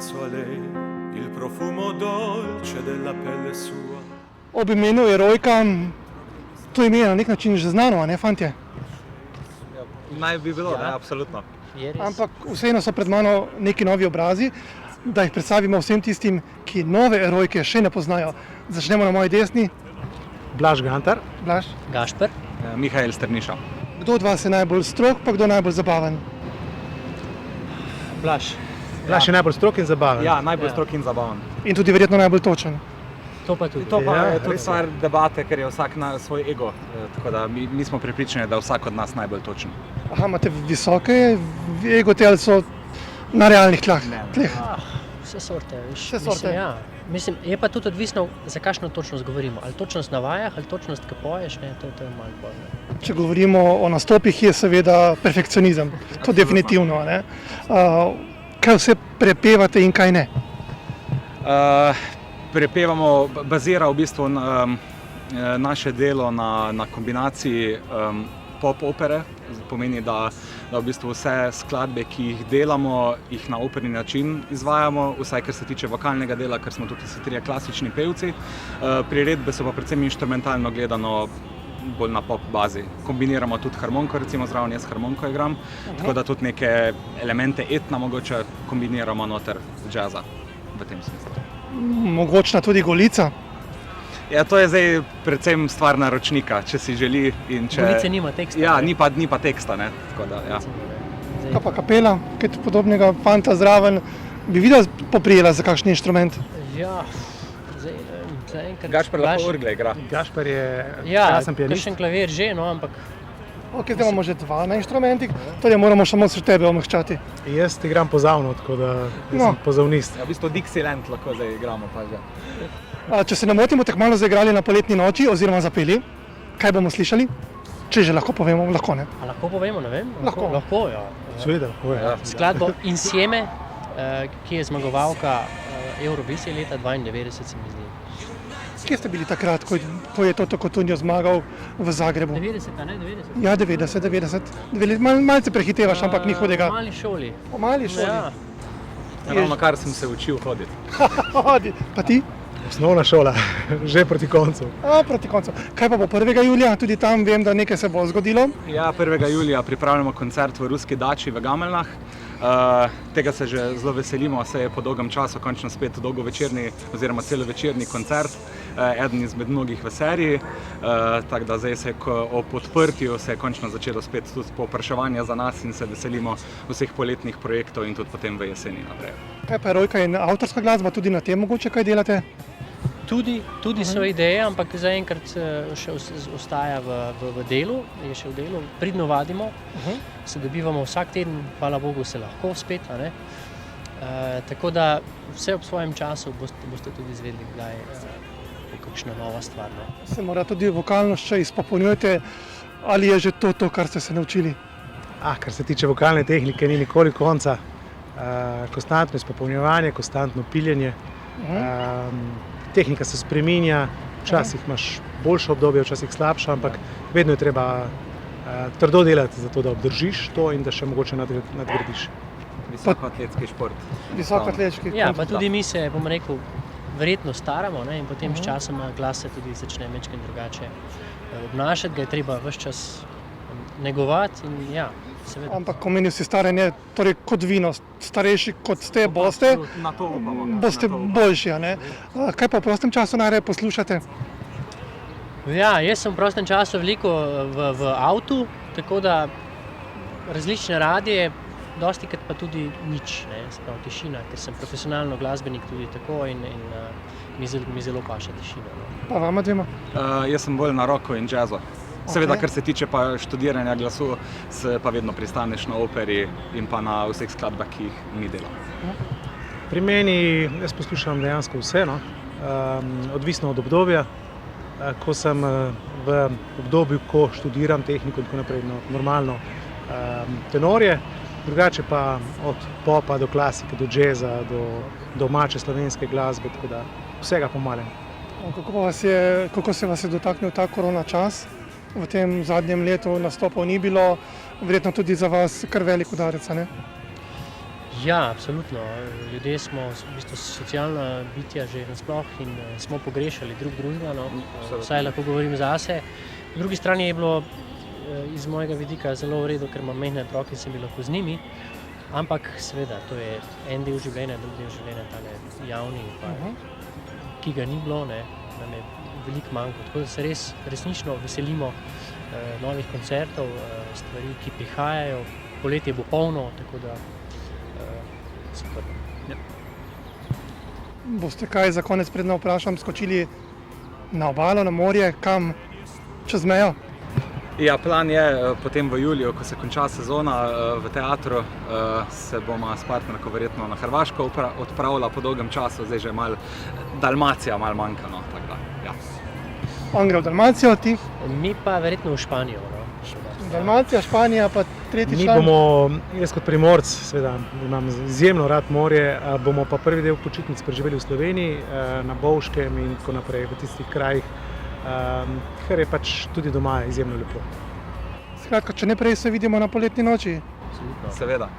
addosso a lei il profumo dolce della pelle sua. Ob imenu Erojka, to ime je na nek način že znano, a ne fantje? Naj bi bilo, ne, absolutno. Ampak vseeno so pred mano neki novi obrazi, da jih predstavimo vsem tistim, ki nove Erojke še ne poznajo. Začnemo na moji desni. Blaž Gantar. Blaž. Gašper. Mihajl Strniša. Kdo od vas je najbolj strog, pa kdo najbolj zabaven? Blaž. Blaž je najbolj strog in zabaven. Ja, najbolj strog in zabaven. In tudi verjetno najbolj točen. To pa tudi. To pa je tudi stvar debate, ker je vsak na svoj ego. Tako da mi smo prepričani, da je vsak od nas najbolj točen. Aha, imate visoke egote ali so na realnih tleh? Vse sorte, veš. Vse sorte. Mislim, je pa tudi odvisno, za kakšno točnost govorimo. Ali točnost na vajah, ali točnost, ko poješ, ne, to je malo bolj. Če govorimo o nastopih, je seveda perfekcionizem. To definitivno, ne? Kaj vse prepevate in kaj ne? Prepevamo, bazira v bistvu naše delo na kombinaciji pop opere. Pomeni, da v bistvu vse skladbe, ki jih delamo, jih na operni način izvajamo, vsaj kar se tiče vokalnega dela, ker smo tudi vsi trije klasični pevci. Priredbe so pa predvsem inštrumentalno gledano bolj na pop bazi. Kombiniramo tudi harmoniko, recimo zraven jaz harmoniko igram, tako da tudi neke elemente etna mogoče kombiniramo noter džaza v tem smislu. Mogočna tudi Golica? Ja, to je zdaj predvsem stvar naročnika, če si želi in če... Golice nima teksta. Ja, ni pa teksta, ne, tako da, ja. Kaj pa kapela, kaj podobnega fanta zraven, bi videl poprijela za kakšen inštrument? Ja, zdaj enkrat... Gašper lahko orgle igra. Gašper je Ja, krasen pianist. kakšen klavir že, no, ampak... Ok, zdaj imamo že dva na inštrumentih, torej moramo samo s tebe omehčati. Jaz igram pozavno, tako da sem pozavnist. Ja, v bistvu Dixieland lahko zdaj igramo pa že. Če se ne motimo, tako malo zaigrali na Poletni noči oziroma zapeli, kaj bomo slišali? Če že lahko povemo, lahko ne. A lahko povemo, ne vem? Lahko. Lahko, ja. Seveda, lahko je. Skladbo Insieme, ki je zmagovalka Eurovizije leta 92, se mi zdi. Kje ste bili takrat, ko je Toto Cutugno zmagal v Zagrebu? 90, a ne? 90? Ja, 90. Malce prehitevaš, ampak ni hudega. V mali šoli. V mali šoli? Ja. Ravno kar sem se učil hoditi. Hodi. Pa ti? Osnovna šola, že proti koncu. Proti koncu. Kaj pa bo 1. julija? Tudi tam vem, da nekaj se bo zgodilo. Ja, 1. julija pripravljamo koncert v Ruski dači v Gameljnah. Tega se že zelo veselimo, se je po dolgem času končno spet dolgovečerni oziroma celovečerni koncert, eden izmed mnogih v seriji. Tako da zdaj se ob odprtju se je končno začelo spet tudi povpraševanje za nas in se veselimo vseh poletnih projektov in tudi potem v jeseni naprej. Kaj pa Erojka in avtorska glasba, tudi na tem mogoče kaj delate? Tudi so ideje, ampak zaenkrat še ostaja v delu, je še v delu, pridno vadimo, se dobivamo vsak teden, hvala Bogu se lahko spet, a ne. Tako da vse ob svojem času boste tudi izvedeli, kdaj bo kakšna nova stvar. No. Se mora tudi vokalno še izpopolnjujete, ali je že to, kar ste se naučili? Kar se tiče vokalne tehnike, ni nikoli konca. Konstantno izpopolnjevanje, konstantno piljenje. Tehnika se spreminja, včasih imaš boljše obdobje, včasih slabše, ampak vedno je treba trdo delati za to, da obdržiš to in da še mogoče nadgradiš. Visokoatletski šport. Visokoatletski. Ja, pa tudi mi se, bom rekel, verjetno staramo, ne, in potem s časoma glas se tudi začne majčkeno drugače obnašati, ga je treba ves čas negovati in ja, seveda. Ampak ko meni si staranje, torej kot vino, starejši kot ste, boste boljši, a ne? Kaj pa v prostem času najraje poslušate? Ja, jaz sem v prostem času veliko v avtu, tako da različne radije, dostikrat pa tudi nič, ne, spravo tišina, ker sem profesionalno glasbenik tudi tako in mi zelo paše tišina. No. Pa vama dvema? Jaz sem bolj na rocku in jazzu. Seveda, kar se tiče pa študiranja glasu, se pa vedno pristaneš na operi in pa na vseh skladbah, ki jih mi delamo. Pri meni jaz poslušam dejansko vse, no. Odvisno od obdobja. Ko sem v obdobju, ko študiram tehniko in tako naprej, normalno tenorje, drugače pa od popa do klasike, do džeza, do domače slovenske glasbe, tako da vsega pomalem. Kako se vas je dotaknil ta korona čas? V tem zadnjem letu nastopov ni bilo, verjetno tudi za vas kar velik udarec, ne? Ja, absolutno. Ljudje smo v bistvu socialna bitja že nasploh in smo pogrešali drug drugega, no. Vsaj lahko govorim zase. Po drugi strani je bilo iz mojega vidika zelo v redu, ker imam majhne otroke in sem bil lahko z njimi, ampak seveda, to je en del življenja, drug del življenja, tale javni, pa, ki ga ni bilo, ne, nam je veliko manjko. Tako da se resnično veselimo novih koncertov, stvari, ki prihajajo. Poletje bo polno, tako da super. Ja. Boste kaj za konec predno vprašam, skočili na obalo, na morje, kam čez mejo? Ja, plan je potem v juliju, ko se konča sezona v teatru, se bomo s partnerko verjetno na Hrvaško odpravila po dolgem času, zdaj že malo Dalmacija malo manjka, no, tako da, ja. On gre v Dalmacijo, ti? Mi pa verjetno v Španijo, no. Dalmacija, Španija, pa tretji Mi član. bomo, jaz kot Primorc, seveda imam izjemno rad morje, bomo pa prvi del počitnic preživeli v Sloveniji, na Bovškem in tako naprej, v tistih krajih, ker je pač tudi doma izjemno lepo. Skratka, če ne prej se vidimo na poletni noči. Absolutno. Seveda.